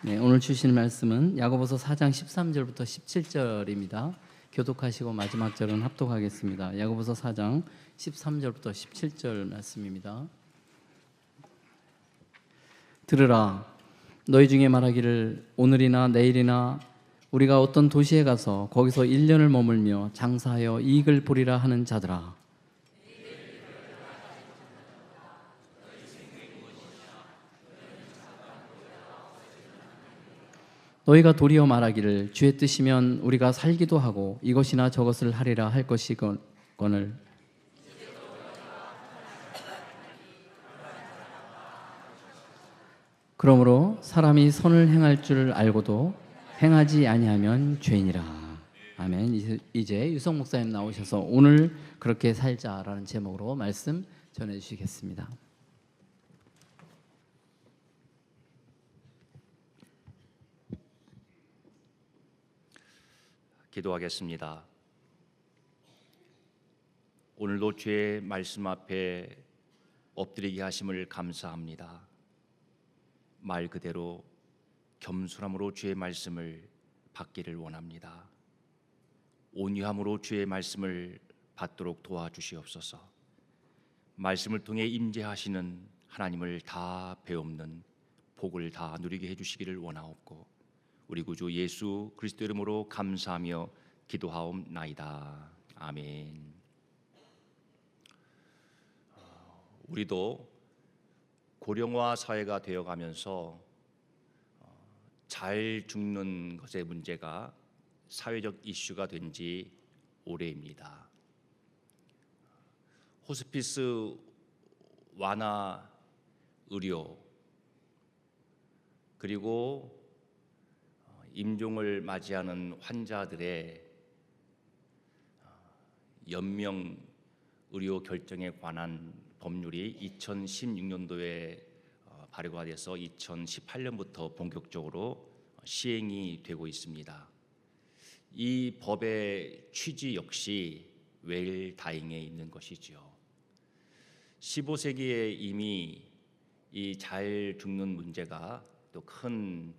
네, 오늘 주실 말씀은 야고보서 4장 13절부터 17절입니다. 교독하시고 마지막 절은 합독하겠습니다. 야고보서 4장 13절부터 17절 말씀입니다. 들으라, 너희 중에 말하기를 오늘이나 내일이나 우리가 어떤 도시에 가서 거기서 1년을 머물며 장사하여 이익을 보리라 하는 자들아, 너희가 도리어 말하기를 주의 뜻이면 우리가 살기도 하고 이것이나 저것을 하리라 할 것이거늘 그러므로 사람이 선을 행할 줄 알고도 행하지 아니하면 죄인이라. 아멘. 이제 유성 목사님 나오셔서 오늘 그렇게 살자라는 제목으로 말씀 전해 주시겠습니다. 기도하겠습니다. 오늘도 주의 말씀 앞에 엎드리게 하심을 감사합니다. 말 그대로 겸손함으로 주의 말씀을 받기를 원합니다. 온유함으로 주의 말씀을 받도록 도와주시옵소서. 말씀을 통해 임재하시는 하나님을 다 배움는 복을 다 누리게 해주시기를 원하옵고 우리 구주 예수 그리스도 이름으로 감사하며 기도하옵나이다. 아멘. 우리도 고령화 사회가 되어가면서 잘 죽는 것의 문제가 사회적 이슈가 된 지 오래입니다. 호스피스 완화 의료 그리고 임종을 맞이하는 환자들의 연명 의료 결정에 관한 법률이 2016년도에 발의가 돼서 2018년부터 본격적으로 시행이 되고 있습니다. 이 법의 취지 역시 웰다잉에 있는 것이지요. 15세기에 이미 이 잘 죽는 문제가 또 큰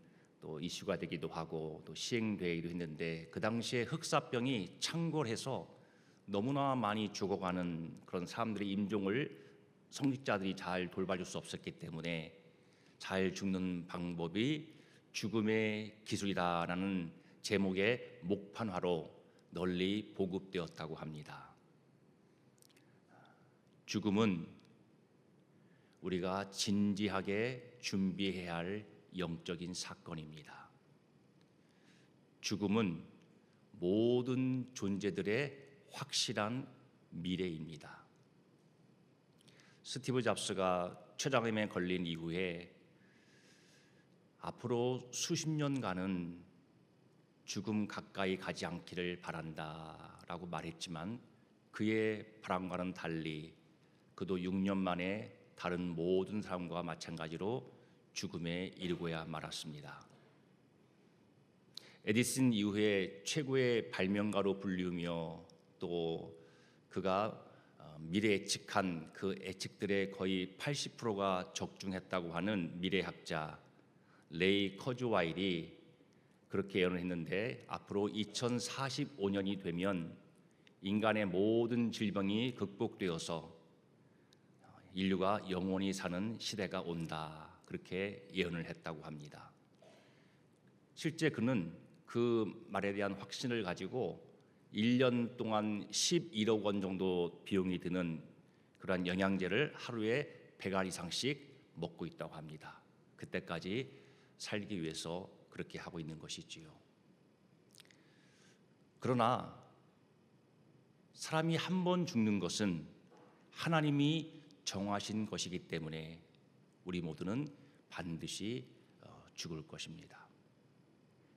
이슈가 되기도 하고 또 시행되기도 했는데 그 당시에 흑사병이 창궐해서 너무나 많이 죽어가는 그런 사람들의 임종을 성직자들이 잘 돌봐줄 수 없었기 때문에 잘 죽는 방법이 죽음의 기술이다라는 제목의 목판화로 널리 보급되었다고 합니다. 죽음은 우리가 진지하게 준비해야 할 영적인 사건입니다. 죽음은 모든 존재들의 확실한 미래입니다. 스티브 잡스가 췌장암에 걸린 이후에 앞으로 수십 년간은 죽음 가까이 가지 않기를 바란다라고 말했지만 그의 바람과는 달리 그도 6년 만에 다른 모든 사람과 마찬가지로 죽음에 이르고야 말았습니다. 에디슨 이후에 최고의 발명가로 불리우며 또 그가 미래 예측한 그 예측들의 거의 80%가 적중했다고 하는 미래학자 레이 커즈와일이 그렇게 예언을 했는데 앞으로 2045년이 되면 인간의 모든 질병이 극복되어서 인류가 영원히 사는 시대가 온다. 그렇게 예언을 했다고 합니다. 실제 그는 그 말에 대한 확신을 가지고 1년 동안 11억 원 정도 비용이 드는 그러한 영양제를 하루에 100알 이상씩 먹고 있다고 합니다. 그때까지 살기 위해서 그렇게 하고 있는 것이지요. 그러나 사람이 한 번 죽는 것은 하나님이 정하신 것이기 때문에 우리 모두는 반드시 죽을 것입니다.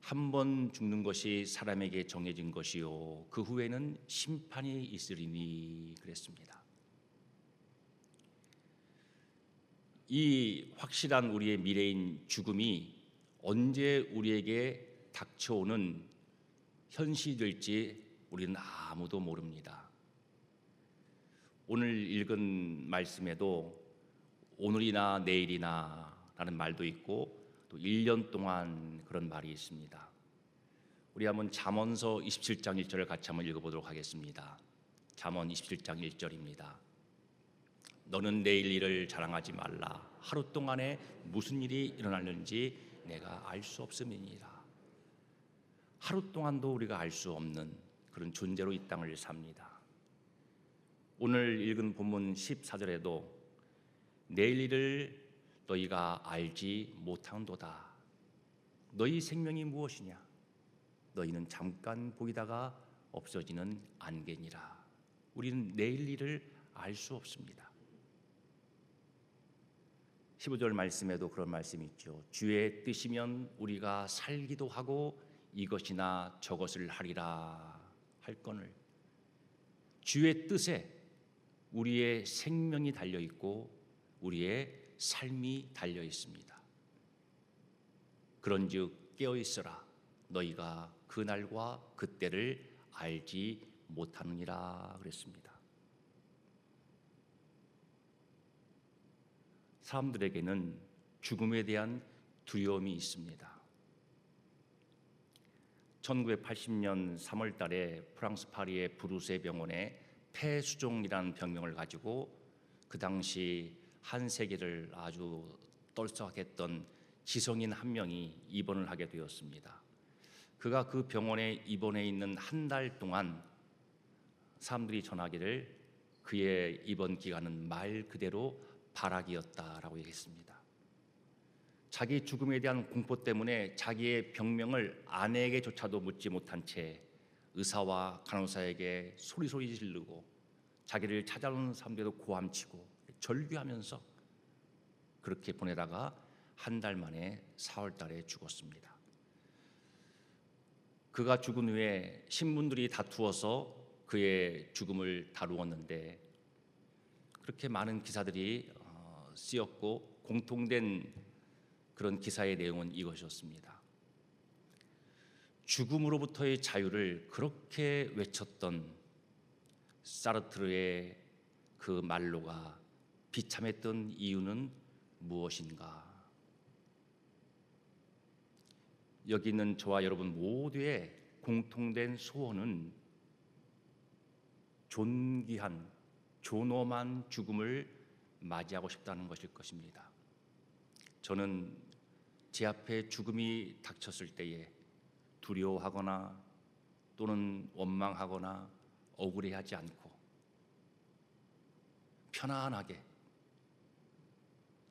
한 번 죽는 것이 사람에게 정해진 것이요 그 후에는 심판이 있으리니 그랬습니다. 이 확실한 우리의 미래인 죽음이 언제 우리에게 닥쳐오는 현실이 될지 우리는 아무도 모릅니다. 오늘 읽은 말씀에도 오늘이나 내일이나 라는 말도 있고 또 1년 동안 그런 말이 있습니다. 우리 한번 잠언서 27장 1절을 같이 한번 읽어보도록 하겠습니다. 잠언 27장 1절입니다. 너는 내일 일을 자랑하지 말라. 하루 동안에 무슨 일이 일어났는지 내가 알 수 없음이니라. 하루 동안도 우리가 알 수 없는 그런 존재로 이 땅을 삽니다. 오늘 읽은 본문 14절에도 내일 일을 너희가 알지 못하는도다. 너희 생명이 무엇이냐? 너희는 잠깐 보이다가 없어지는 안개니라. 우리는 내일 일을 알 수 없습니다. 15절 말씀에도 그런 말씀이 있죠. 주의 뜻이면 우리가 살기도 하고 이것이나 저것을 하리라 할거늘. 주의 뜻에 우리의 생명이 달려 있고 우리의 삶이 달려 있습니다. 그런즉 깨어 있으라. 너희가 그날과 그때를 알지 못하느니라 그랬습니다. 사람들에게는 죽음에 대한 두려움이 있습니다. 1980년 3월 달에 프랑스 파리의 브루세 병원에 폐수종이라는 병명을 가지고 그 당시 한 세계를 아주 떨썩하게 했던 지성인 한 명이 입원을 하게 되었습니다. 그가 그 병원에 입원해 있는 한 달 동안 사람들이 전하기를 그의 입원 기간은 말 그대로 발악이었다라고 얘기했습니다. 자기 죽음에 대한 공포 때문에 자기의 병명을 아내에게조차도 묻지 못한 채 의사와 간호사에게 소리 지르고 자기를 찾아오는 사람들도 고함치고 절규하면서 그렇게 보내다가 한 달 만에 4월 달에 죽었습니다. 그가 죽은 후에 신문들이 다투어서 그의 죽음을 다루었는데 그렇게 많은 기사들이 쓰였고 공통된 그런 기사의 내용은 이것이었습니다. 죽음으로부터의 자유를 그렇게 외쳤던 사르트르의 그 말로가 비참했던 이유는 무엇인가? 여기 있는 저와 여러분 모두의 공통된 소원은 존귀한 존엄한 죽음을 맞이하고 싶다는 것일 것입니다. 저는 제 앞에 죽음이 닥쳤을 때에 두려워하거나 또는 원망하거나 억울해하지 않고 편안하게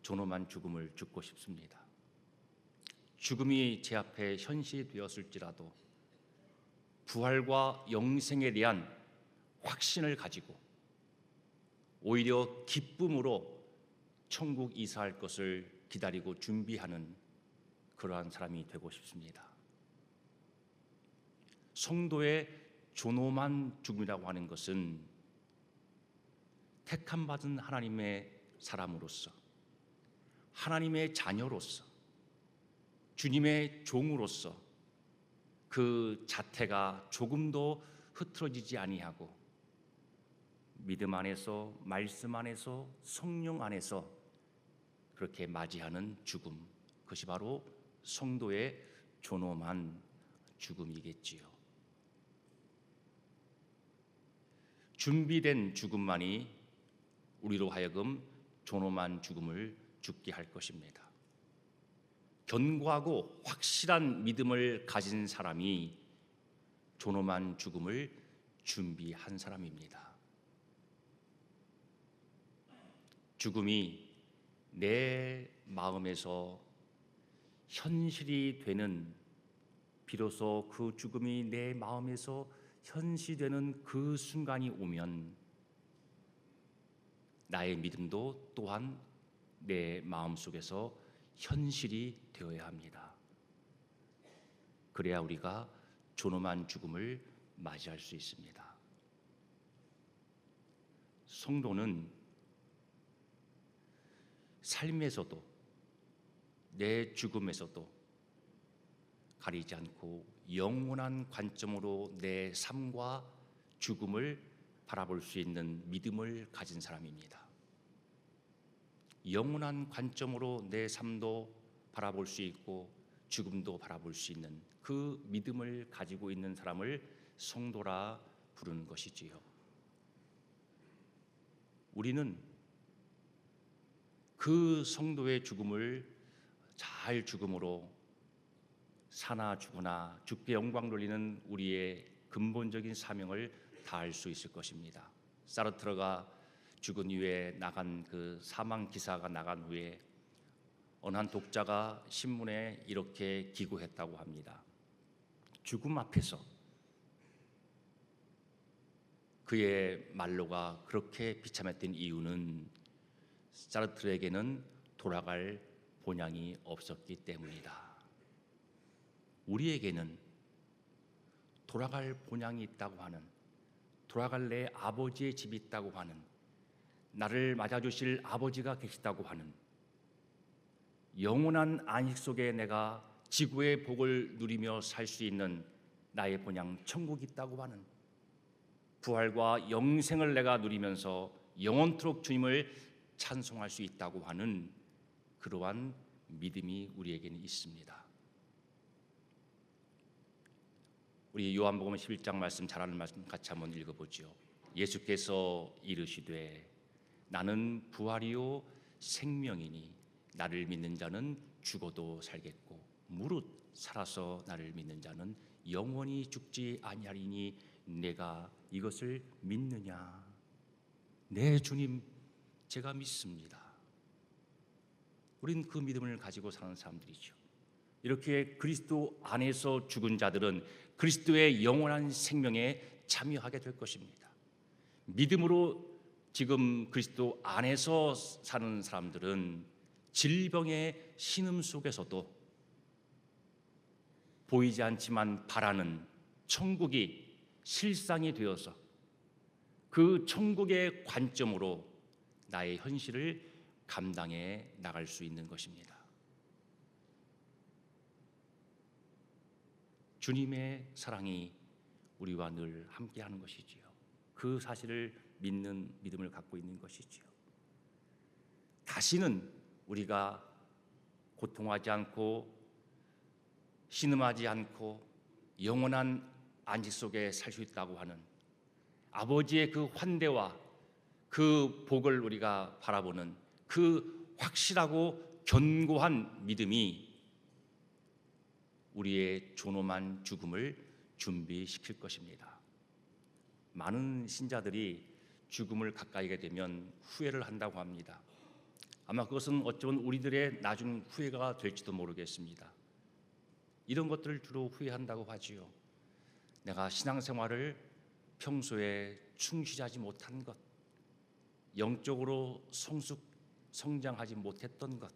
존엄한 죽음을 죽고 싶습니다. 죽음이 제 앞에 현실이 되었을지라도 부활과 영생에 대한 확신을 가지고 오히려 기쁨으로 천국 이사할 것을 기다리고 준비하는 그러한 사람이 되고 싶습니다. 성도의 존엄한 죽음이라고 하는 것은 택함받은 하나님의 사람으로서 하나님의 자녀로서 주님의 종으로서 그 자태가 조금도 흐트러지지 아니하고 믿음 안에서 말씀 안에서 성령 안에서 그렇게 맞이하는 죽음, 그것이 바로 성도의 존엄한 죽음이겠지요. 준비된 죽음만이 우리로 하여금 존엄한 죽음을 죽게 할 것입니다. 견고하고 확실한 믿음을 가진 사람이 존엄한 죽음을 준비한 사람입니다. 죽음이 내 마음에서 현실이 되는, 비로소 그 죽음이 내 마음에서 현실이 되는 그 순간이 오면 나의 믿음도 또한 내 마음속에서 현실이 되어야 합니다. 그래야 우리가 존엄한 죽음을 맞이할 수 있습니다. 성도는 삶에서도 내 죽음에서도 가리지 않고 영원한 관점으로 내 삶과 죽음을 바라볼 수 있는 믿음을 가진 사람입니다. 영원한 관점으로 내 삶도 바라볼 수 있고 죽음도 바라볼 수 있는 그 믿음을 가지고 있는 사람을 성도라 부르는 것이지요. 우리는 그 성도의 죽음을 잘 죽음으로 사나 죽으나 주께 영광 돌리는 우리의 근본적인 사명을 다할 수 있을 것입니다. 사르트르가 죽은 이후에 나간 그 사망 기사가 나간 후에 어느 한 독자가 신문에 이렇게 기고했다고 합니다. 죽음 앞에서 그의 말로가 그렇게 비참했던 이유는 사르트르에게는 돌아갈 본향이 없었기 때문이다. 우리에게는 돌아갈 본향이 있다고 하는, 돌아갈 내 아버지의 집이 있다고 하는, 나를 맞아주실 아버지가 계시다고 하는, 영원한 안식 속에 내가 지구의 복을 누리며 살 수 있는 나의 본향 천국이 있다고 하는, 부활과 영생을 내가 누리면서 영원토록 주님을 찬송할 수 있다고 하는 그러한 믿음이 우리에게는 있습니다. 우리 요한복음 11장 말씀 잘 아는 말씀 같이 한번 읽어보죠. 예수께서 이르시되 나는 부활이요 생명이니 나를 믿는 자는 죽어도 살겠고 무릇 살아서 나를 믿는 자는 영원히 죽지 아니하리니 내가 이것을 믿느냐? 네 주님, 제가 믿습니다. 우린 그 믿음을 가지고 사는 사람들이죠. 이렇게 그리스도 안에서 죽은 자들은 그리스도의 영원한 생명에 참여하게 될 것입니다. 믿음으로 지금 그리스도 안에서 사는 사람들은 질병의 신음 속에서도 보이지 않지만 바라는 천국이 실상이 되어서 그 천국의 관점으로 나의 현실을 감당해 나갈 수 있는 것입니다. 주님의 사랑이 우리와 늘 함께하는 것이지요. 그 사실을 믿는 믿음을 갖고 있는 것이지요. 다시는 우리가 고통하지 않고 신음하지 않고 영원한 안식 속에 살 수 있다고 하는 아버지의 그 환대와 그 복을 우리가 바라보는 그 확실하고 견고한 믿음이 우리의 존엄한 죽음을 준비시킬 것입니다. 많은 신자들이 죽음을 가까이게 되면 후회를 한다고 합니다. 아마 그것은 어쩌면 우리들의 나중 후회가 될지도 모르겠습니다. 이런 것들을 주로 후회한다고 하지요. 내가 신앙생활을 평소에 충실하지 못한 것, 영적으로 성장하지 못했던 것,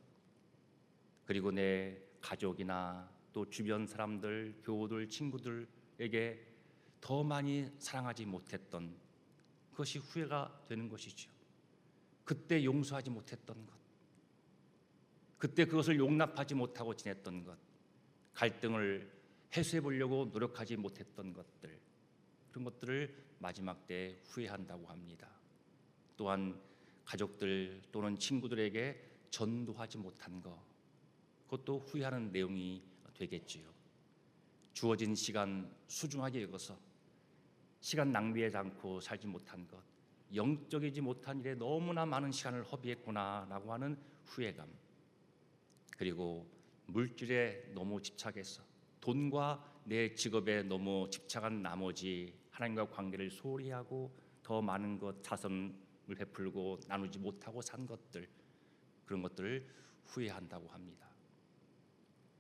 그리고 내 가족이나 또 주변 사람들, 교우들, 친구들에게 더 많이 사랑하지 못했던 그것이 후회가 되는 것이죠. 그때 용서하지 못했던 것, 그때 그것을 용납하지 못하고 지냈던 것, 갈등을 해소해 보려고 노력하지 못했던 것들, 그런 것들을 마지막 때 후회한다고 합니다. 또한 가족들 또는 친구들에게 전도하지 못한 것, 그것도 후회하는 내용이 되겠지요. 주어진 시간 소중하게 여겨서 시간 낭비하지 않고 살지 못한 것, 영적이지 못한 일에 너무나 많은 시간을 허비했구나라고 하는 후회감, 그리고 물질에 너무 집착해서 돈과 내 직업에 너무 집착한 나머지 하나님과 관계를 소홀히 하고 더 많은 것 자선을 베풀고 나누지 못하고 산 것들, 그런 것들을 후회한다고 합니다.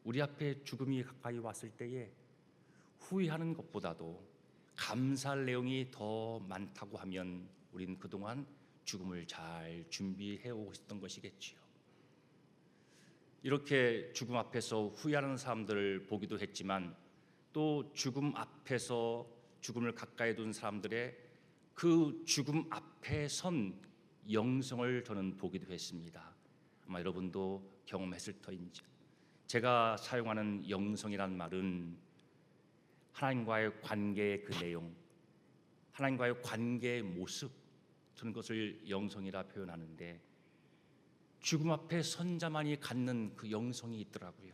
우리 앞에 죽음이 가까이 왔을 때에 후회하는 것보다도 감사할 내용이 더 많다고 하면 우리는 그동안 죽음을 잘 준비해 오고 있었던 것이겠지요. 이렇게 죽음 앞에서 후회하는 사람들을 보기도 했지만 또 죽음 앞에서 죽음을 가까이 둔 사람들의 그 죽음 앞에 선 영성을 저는 보기도 했습니다. 아마 여러분도 경험했을 터인지. 제가 사용하는 영성이란 말은 하나님과의 관계의 그 내용, 하나님과의 관계의 모습, 저는 그것을 영성이라 표현하는데, 죽음 앞에 선 자만이 갖는 그 영성이 있더라고요.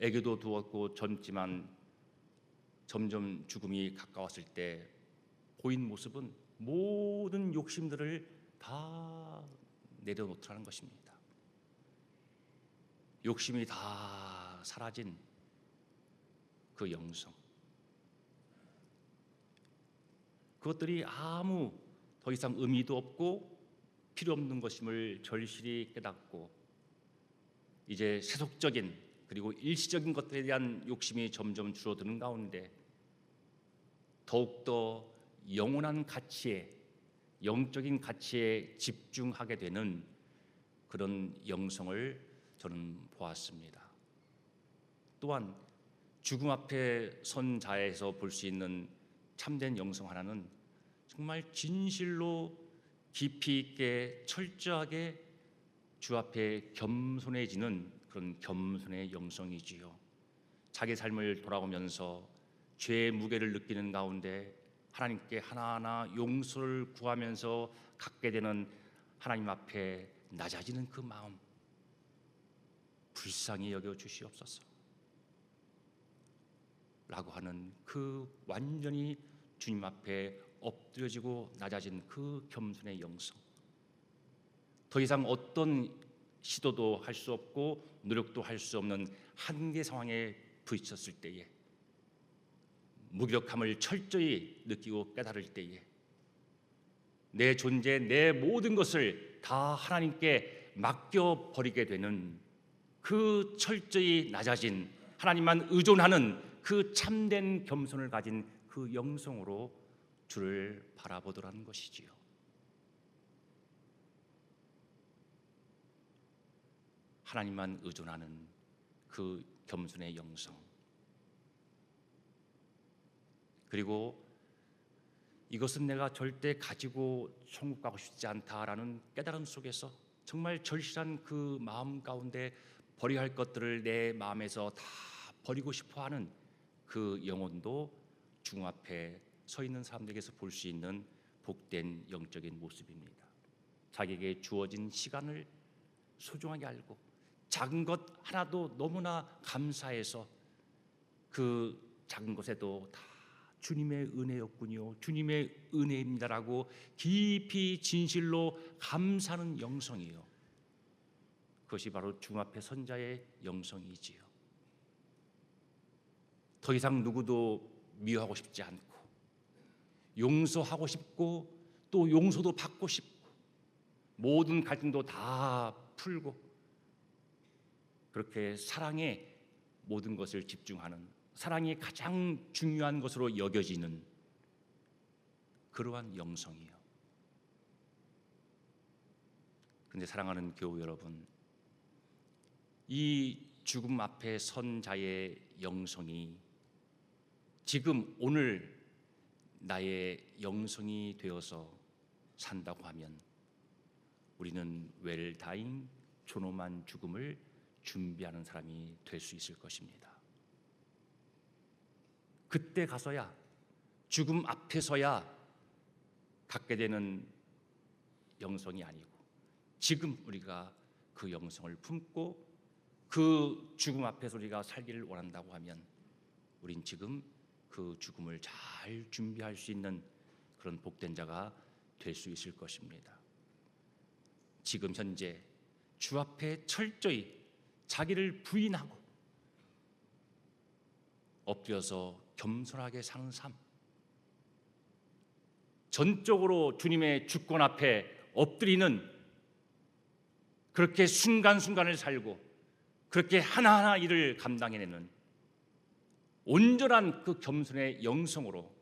애교도 두었고 젊지만 점점 죽음이 가까웠을 때 보인 모습은 모든 욕심들을 다 내려놓더라는 것입니다. 욕심이 다 사라진 그 영성, 그것들이 아무 더 이상 의미도 없고 필요 없는 것임을 절실히 깨닫고 이제 세속적인 그리고 일시적인 것들에 대한 욕심이 점점 줄어드는 가운데 더욱더 영원한 가치에, 영적인 가치에 집중하게 되는 그런 영성을 저는 보았습니다. 또한 죽음 앞에 선 자에서 볼 수 있는 참된 영성 하나는 정말 진실로 깊이 있게 철저하게 주 앞에 겸손해지는 그런 겸손의 영성이지요. 자기 삶을 돌아보면서 죄의 무게를 느끼는 가운데 하나님께 하나하나 용서를 구하면서 갖게 되는 하나님 앞에 낮아지는 그 마음, 불쌍히 여겨 주시옵소서 라고 하는 그 완전히 주님 앞에 엎드려지고 낮아진 그 겸손의 영성, 더 이상 어떤 시도도 할 수 없고 노력도 할 수 없는 한계 상황에 부딪혔을 때에, 무기력함을 철저히 느끼고 깨달을 때에 내 존재, 내 모든 것을 다 하나님께 맡겨버리게 되는 그 철저히 낮아진, 하나님만 의존하는 그 참된 겸손을 가진 그 영성으로 주를 바라보더라는 것이지요. 하나님만 의존하는 그 겸손의 영성, 그리고 이것은 내가 절대 가지고 천국 가고 싶지 않다라는 깨달음 속에서 정말 절실한 그 마음 가운데 버려야 할 것들을 내 마음에서 다 버리고 싶어하는 그 영혼도 죽음 앞에 서 있는 사람들에게서 볼 수 있는 복된 영적인 모습입니다. 자기에게 주어진 시간을 소중하게 알고 작은 것 하나도 너무나 감사해서 그 작은 것에도 다 주님의 은혜였군요, 주님의 은혜입니다라고 깊이 진실로 감사하는 영성이요, 그것이 바로 죽음 앞에 선 자의 영성이지요. 더 이상 누구도 미워하고 싶지 않고 용서하고 싶고 또 용서도 받고 싶고 모든 갈등도 다 풀고 그렇게 사랑에 모든 것을 집중하는, 사랑이 가장 중요한 것으로 여겨지는 그러한 영성이요. 그런데 사랑하는 교우 여러분, 이 죽음 앞에 선 자의 영성이 지금 오늘 나의 영성이 되어서 산다고 하면 우리는 웰다잉, 존엄한 죽음을 준비하는 사람이 될 수 있을 것입니다. 그때 가서야, 죽음 앞에서야 갖게 되는 영성이 아니고 지금 우리가 그 영성을 품고 그 죽음 앞에서 우리가 살기를 원한다고 하면 우린 지금 그 죽음을 잘 준비할 수 있는 그런 복된 자가 될 수 있을 것입니다. 지금 현재 주 앞에 철저히 자기를 부인하고 엎드려서 겸손하게 사는 삶, 전적으로 주님의 주권 앞에 엎드리는 그렇게 순간순간을 살고 그렇게 하나하나 일을 감당해내는 온전한 그 겸손의 영성으로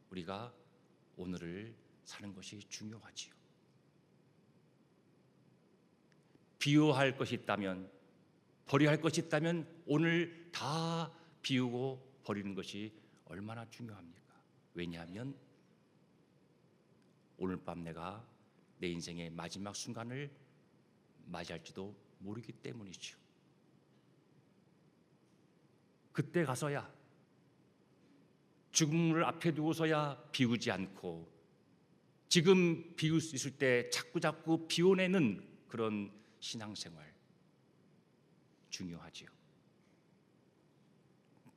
우리가 오늘을 사는 것이 중요하지요. 비워할 것이 있다면, 버려야 할 것이 있다면 오늘 다 비우고 버리는 것이 얼마나 중요합니까? 왜냐하면 오늘 밤 내가 내 인생의 마지막 순간을 맞이할지도 모르기 때문이죠. 그때 가서야, 죽음을 앞에 두고서야 비우지 않고 지금 비울 수 있을 때 자꾸 비워내는 그런 신앙생활 중요하지요.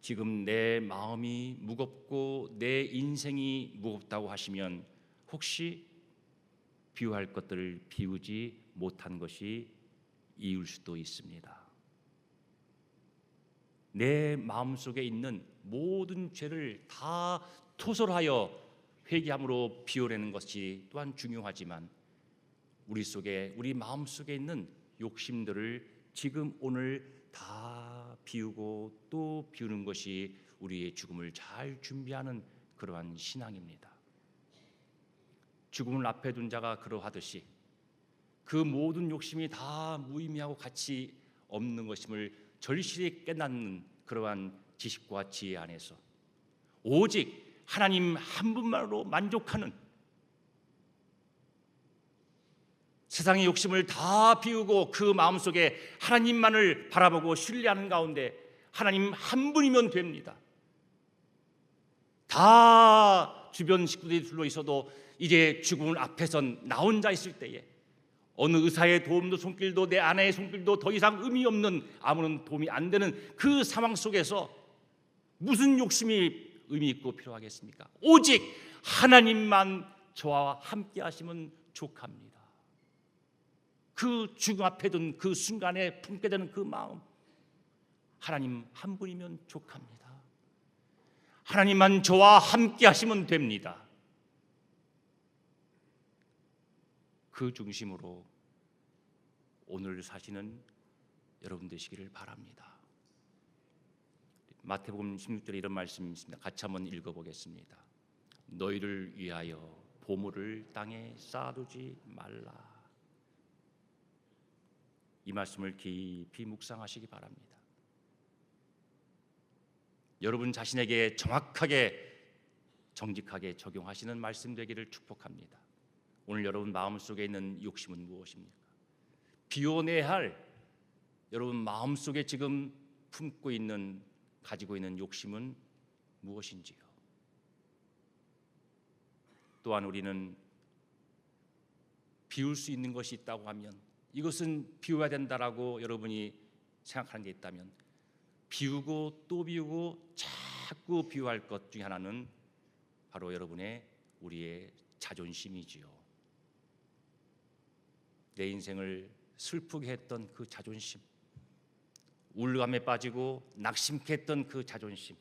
지금 내 마음이 무겁고 내 인생이 무겁다고 하시면 혹시 비워야 할 것들을 비우지 못한 것이 이유일 수도 있습니다. 내 마음속에 있는 모든 죄를 다 토설하여 회개함으로 비워내는 것이 또한 중요하지만 우리 마음속에 있는 욕심들을 지금 오늘 다 비우고 또 비우는 것이 우리의 죽음을 잘 준비하는 그러한 신앙입니다. 죽음을 앞에 둔 자가 그러하듯이 그 모든 욕심이 다 무의미하고 가치 없는 것임을 절실히 깨닫는 그러한 지식과 지혜 안에서 오직 하나님 한 분만으로 만족하는, 세상의 욕심을 다 비우고 그 마음속에 하나님만을 바라보고 신뢰하는 가운데 하나님 한 분이면 됩니다. 다 주변 식구들이 둘러 있어도 이제 죽음을 앞에선 나 혼자 있을 때에 어느 의사의 도움도 손길도 내 아내의 손길도 더 이상 의미 없는, 아무런 도움이 안 되는 그 상황 속에서 무슨 욕심이 의미 있고 필요하겠습니까? 오직 하나님만 저와 함께 하시면 족합니다. 그 죽음 앞에 둔 그 순간에 품게 되는 그 마음, 하나님 한 분이면 족합니다. 하나님만 저와 함께 하시면 됩니다. 그 중심으로 오늘 사시는 여러분 되시기를 바랍니다. 마태복음 16절에 이런 말씀이 있습니다. 같이 한번 읽어보겠습니다. 너희를 위하여 보물을 땅에 쌓아두지 말라. 이 말씀을 깊이 묵상하시기 바랍니다. 여러분 자신에게 정확하게 정직하게 적용하시는 말씀 되기를 축복합니다. 오늘 여러분 마음속에 있는 욕심은 무엇입니까? 비워내야 할 여러분 마음속에 지금 품고 있는, 가지고 있는 욕심은 무엇인지요? 또한 우리는 비울 수 있는 것이 있다고 하면, 이것은 비워야 된다라고 여러분이 생각하는 게 있다면, 비우고 또 비우고 자꾸 비워야 할 것 중에 하나는 바로 우리의 자존심이지요. 내 인생을 슬프게 했던 그 자존심, 우울감에 빠지고 낙심케 했던 그 자존심,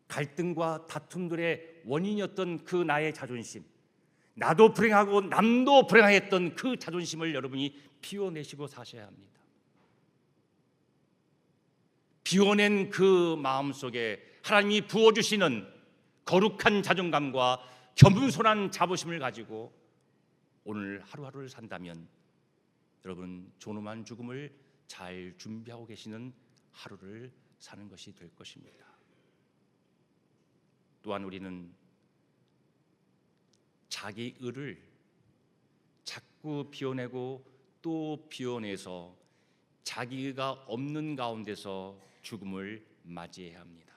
갈등과 다툼들의 원인이었던 그 나의 자존심, 나도 불행하고 남도 불행했던 그 자존심을 여러분이 비워내시고 사셔야 합니다. 비워낸 그 마음속에 하나님이 부어주시는 거룩한 자존감과 겸손한 자부심을 가지고 오늘 하루하루를 산다면 여러분 존엄한 죽음을 잘 준비하고 계시는 하루를 사는 것이 될 것입니다. 또한 우리는 자기 의를 자꾸 비워내고 또 비워내서 자기가 없는 가운데서 죽음을 맞이해야 합니다.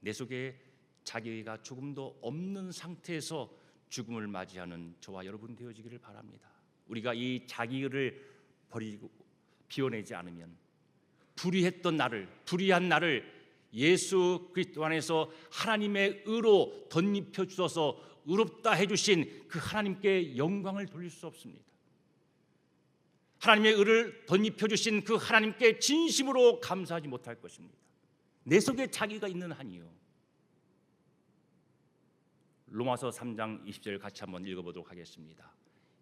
내 속에 자기가 조금도 없는 상태에서 죽음을 맞이하는 저와 여러분 되어지기를 바랍니다. 우리가 이 자기를 버리고 비워내지 않으면 불의한 나를 예수 그리스도 안에서 하나님의 의로 덧입혀 주셔서 의롭다 해주신 그 하나님께 영광을 돌릴 수 없습니다. 하나님의 의를 덧입혀 주신 그 하나님께 진심으로 감사하지 못할 것입니다. 내 속에 자기가 있는 한이요. 로마서 3장 20절 같이 한번 읽어보도록 하겠습니다.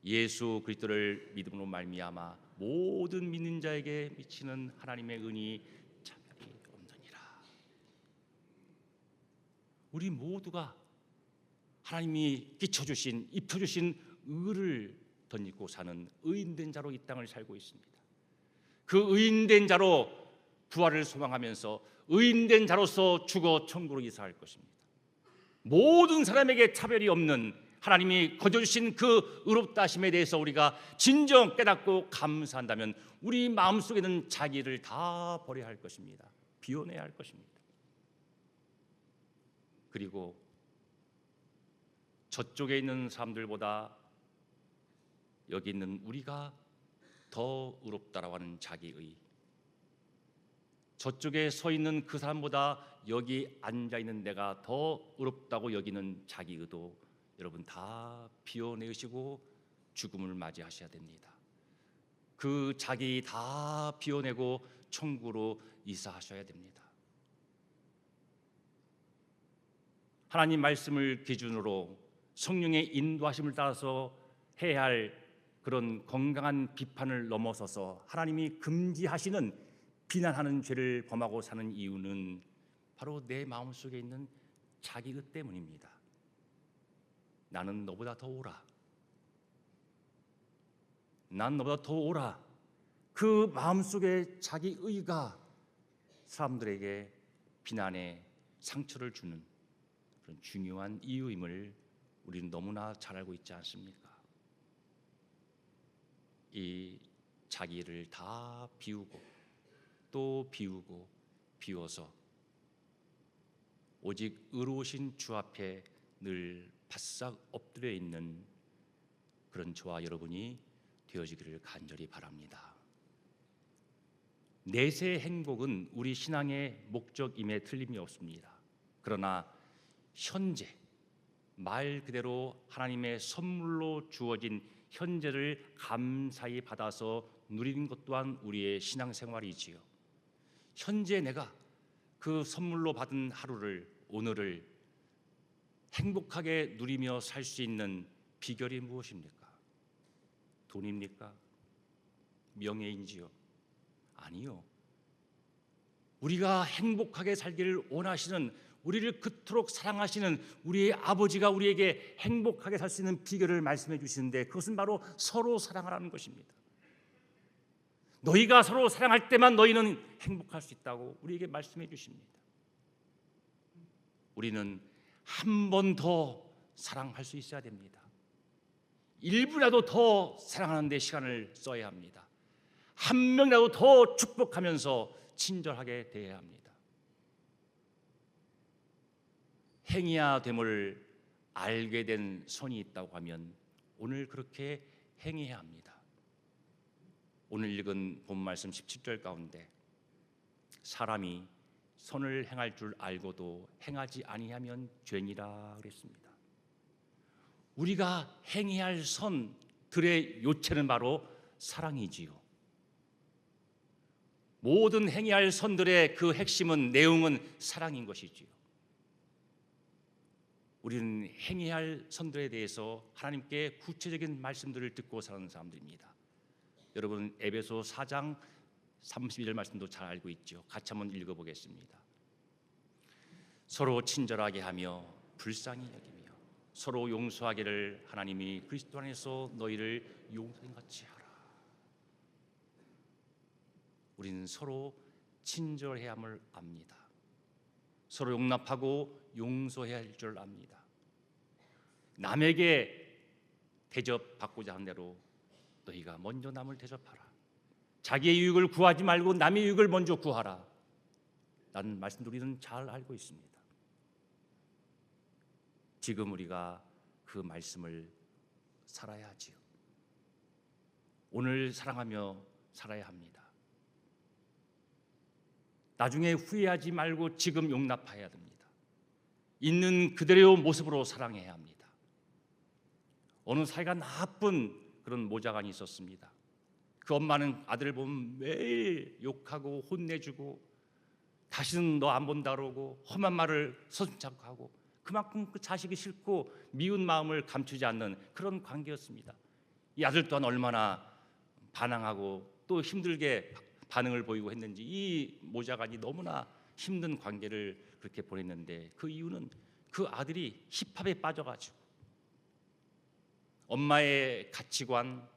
예수 그리스도를 믿음으로 말미암아 모든 믿는 자에게 미치는 하나님의 은이 차별이 없느니라. 우리 모두가 하나님이 끼쳐주신, 입혀주신 의를 덧입고 사는 의인된 자로 이 땅을 살고 있습니다. 그 의인된 자로 부활을 소망하면서 의인된 자로서 죽어 천국으로 이사할 것입니다. 모든 사람에게 차별이 없는 하나님이 거저주신 그 의롭다 하심에 대해서 우리가 진정 깨닫고 감사한다면 우리 마음속에 있는 자기를 다 버려야 할 것입니다. 비워내야 할 것입니다. 그리고 저쪽에 있는 사람들보다 여기 있는 우리가 더 의롭다라고 하는 자기의, 저쪽에 서 있는 그 사람보다 여기 앉아 있는 내가 더 의롭다고 여기는 자기의도 여러분 다 비워내시고 죽음을 맞이하셔야 됩니다. 그 자기 다 비워내고 천국으로 이사하셔야 됩니다. 하나님 말씀을 기준으로 성령의 인도하심을 따라서 해야 할 그런 건강한 비판을 넘어서서 하나님이 금지하시는 비난하는 죄를 범하고 사는 이유는 바로 내 마음속에 있는 자기의 때문입니다. 나는 너보다 더 오라, 난 너보다 더 오라, 그 마음속에 자기의가 사람들에게 비난의 상처를 주는 그런 중요한 이유임을 우리는 너무나 잘 알고 있지 않습니까? 이 자기를 다 비우고 또 비우고 비워서 오직 의로우신 주 앞에 늘 바싹 엎드려 있는 그런 저와 여러분이 되어지기를 간절히 바랍니다. 내세의 행복은 우리 신앙의 목적임에 틀림이 없습니다. 그러나 현재, 말 그대로 하나님의 선물로 주어진 현재를 감사히 받아서 누리는 것 또한 우리의 신앙생활이지요. 현재 내가 그 선물로 받은 하루를, 오늘을 행복하게 누리며 살 수 있는 비결이 무엇입니까? 돈입니까? 명예인지요? 아니요. 우리가 행복하게 살기를 원하시는, 우리를 그토록 사랑하시는 우리의 아버지가 우리에게 행복하게 살 수 있는 비결을 말씀해 주시는데 그것은 바로 서로 사랑하라는 것입니다. 너희가 서로 사랑할 때만 너희는 행복할 수 있다고 우리에게 말씀해 주십니다. 우리는 한 번 더 사랑할 수 있어야 됩니다. 1분이라도 더 사랑하는 데 시간을 써야 합니다. 한 명이라도 더 축복하면서 친절하게 대해야 합니다. 행해야 됨을 알게 된 선이 있다고 하면 오늘 그렇게 행해야 합니다. 오늘 읽은 본 말씀 17절 가운데 사람이 선을 행할 줄 알고도 행하지 아니하면 죄니라 그랬습니다. 우리가 행해야 할 선들의 요체는 바로 사랑이지요. 모든 행해야 할 선들의 그 핵심은, 내용은 사랑인 것이지요. 우리는 행해야 할 선들에 대해서 하나님께 구체적인 말씀들을 듣고 사는 사람들입니다. 여러분 에베소 4장 32절 말씀도 잘 알고 있죠. 같이 한번 읽어보겠습니다. 서로 친절하게 하며 불쌍히 여기며 서로 용서하기를 하나님이 그리스도 안에서 너희를 용서한 같이 하라. 우리는 서로 친절해야 함을 압니다. 서로 용납하고 용서해야 할 줄 압니다. 남에게 대접받고자 하는 대로 너희가 먼저 남을 대접하라. 자기의 유익을 구하지 말고 남의 유익을 먼저 구하라. 라는 말씀도 우리는 잘 알고 있습니다. 지금 우리가 그 말씀을 살아야 하지요. 오늘 사랑하며 살아야 합니다. 나중에 후회하지 말고 지금 용납해야 됩니다. 있는 그대로의 모습으로 사랑해야 합니다. 어느 사이가 나쁜 그런 모자간이 있었습니다. 그 엄마는 아들을 보면 매일 욕하고 혼내주고 다시는 너 안 본다 그러고 험한 말을 서슴찮고 하고 그만큼 그 자식이 싫고 미운 마음을 감추지 않는 그런 관계였습니다. 이 아들 또한 얼마나 반항하고 또 힘들게 반응을 보이고 했는지 이 모자간이 너무나 힘든 관계를 그렇게 보냈는데 그 이유는 그 아들이 힙합에 빠져가지고 엄마의 가치관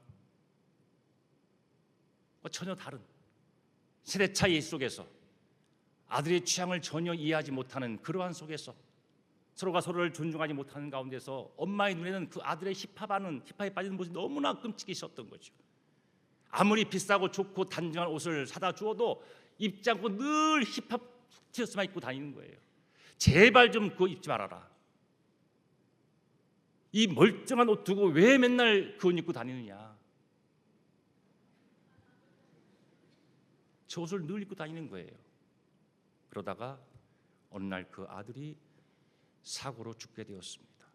전혀 다른 세대 차이 속에서 아들의 취향을 전혀 이해하지 못하는 그러한 속에서 서로가 서로를 존중하지 못하는 가운데서 엄마의 눈에는 그 아들의 힙합에 빠지는 모습이 너무나 끔찍했었던 거죠. 아무리 비싸고 좋고 단정한 옷을 사다 주어도 입지 않고 늘 힙합 티셔츠만 입고 다니는 거예요. 제발 좀 그거 입지 말아라. 이 멀쩡한 옷 두고 왜 맨날 그 옷 입고 다니느냐. 저 옷을 늘 입고 다니는 거예요. 그러다가 어느 날 그 아들이 사고로 죽게 되었습니다.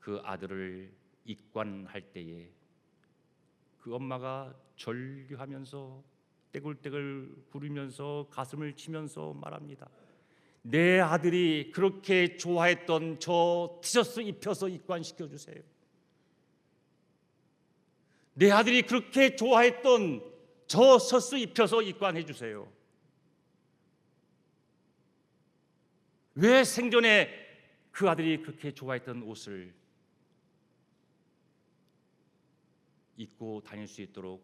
그 아들을 입관할 때에 그 엄마가 절규하면서 떼굴떼굴 구르면서 가슴을 치면서 말합니다. 내 아들이 그렇게 좋아했던 저 티셔츠 입혀서 입관시켜 주세요. 내 아들이 그렇게 좋아했던 저 셔츠 입혀서 입관해 주세요. 왜 생전에 그 아들이 그렇게 좋아했던 옷을 입고 다닐 수 있도록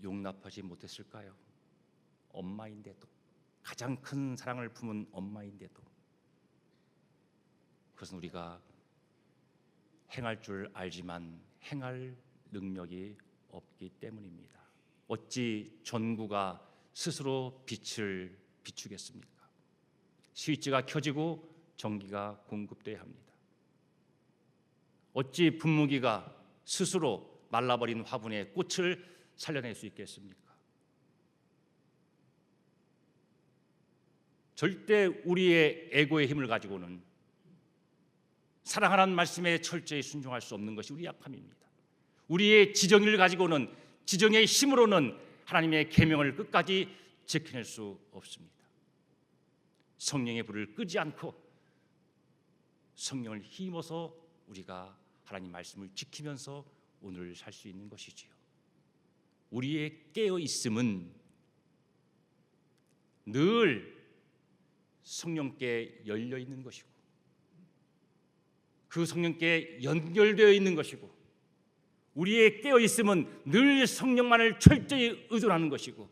용납하지 못했을까요? 엄마인데도, 가장 큰 사랑을 품은 엄마인데도. 그것은 우리가 행할 줄 알지만 행할 능력이 없기 때문입니다. 어찌 전구가 스스로 빛을 비추겠습니까? 스위치가 켜지고 전기가 공급돼야 합니다. 어찌 분무기가 스스로 말라버린 화분에 꽃을 살려낼 수 있겠습니까? 절대 우리의 에고의 힘을 가지고는 사랑하라는 말씀에 철저히 순종할 수 없는 것이 우리 약함입니다. 우리의 지정의를 가지고는, 지정의 힘으로는 하나님의 계명을 끝까지 지켜낼 수 없습니다. 성령의 불을 끄지 않고 성령을 힘입어서 우리가 하나님 말씀을 지키면서 오늘 살 수 있는 것이지요. 우리의 깨어 있음은 늘 성령께 열려 있는 것이고, 그 성령께 연결되어 있는 것이고, 우리의 깨어 있음은 늘 성령만을 철저히 의존하는 것이고,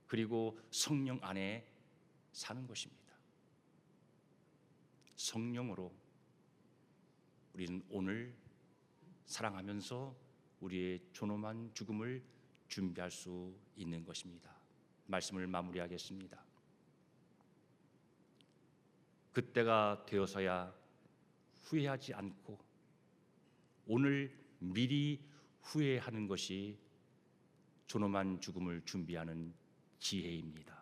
그리고 성령 안에 사는 것입니다. 성령으로 우리는 오늘 사랑하면서 우리의 존엄한 죽음을 준비할 수 있는 것입니다. 말씀을 마무리하겠습니다. 그때가 되어서야 후회하지 않고 오늘 미리 후회하는 것이 존엄한 죽음을 준비하는 지혜입니다.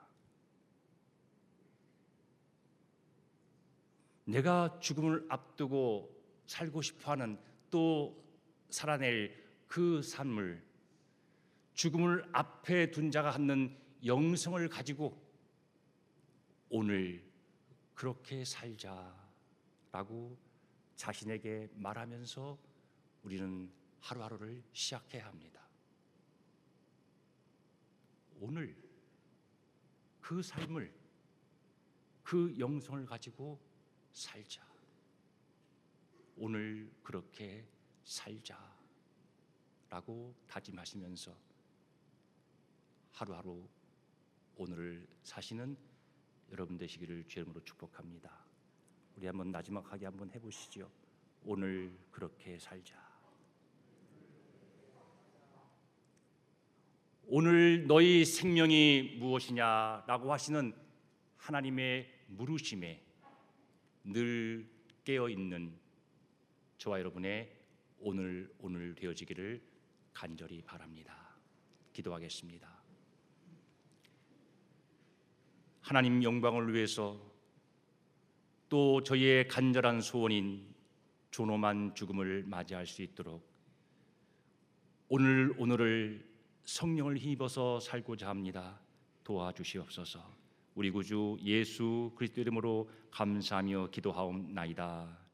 내가 죽음을 앞두고 살고 싶어하는, 또 살아낼 그 삶을, 죽음을 앞에 둔 자가 갖는 영성을 가지고 오늘 그렇게 살자라고 자신에게 말하면서 우리는 하루하루를 시작해야 합니다. 오늘 그 삶을, 그 영성을 가지고 살자. 오늘 그렇게 살자라고 다짐하시면서 하루하루 오늘을 사시는 여러분 되시기를 주의 이름으로 축복합니다. 우리 한번 마지막하게 한번 해보시죠. 오늘 그렇게 살자. 오늘 너희 생명이 무엇이냐라고 하시는 하나님의 물으심에 늘 깨어 있는 저와 여러분의 오늘 되어지기를 간절히 바랍니다. 기도하겠습니다. 하나님 영광을 위해서, 또 저희의 간절한 소원인 존엄한 죽음을 맞이할 수 있도록 오늘을 성령을 힘입어서 살고자 합니다. 도와주시옵소서. 우리 구주 예수 그리스도 이름으로 감사하며 기도하옵나이다.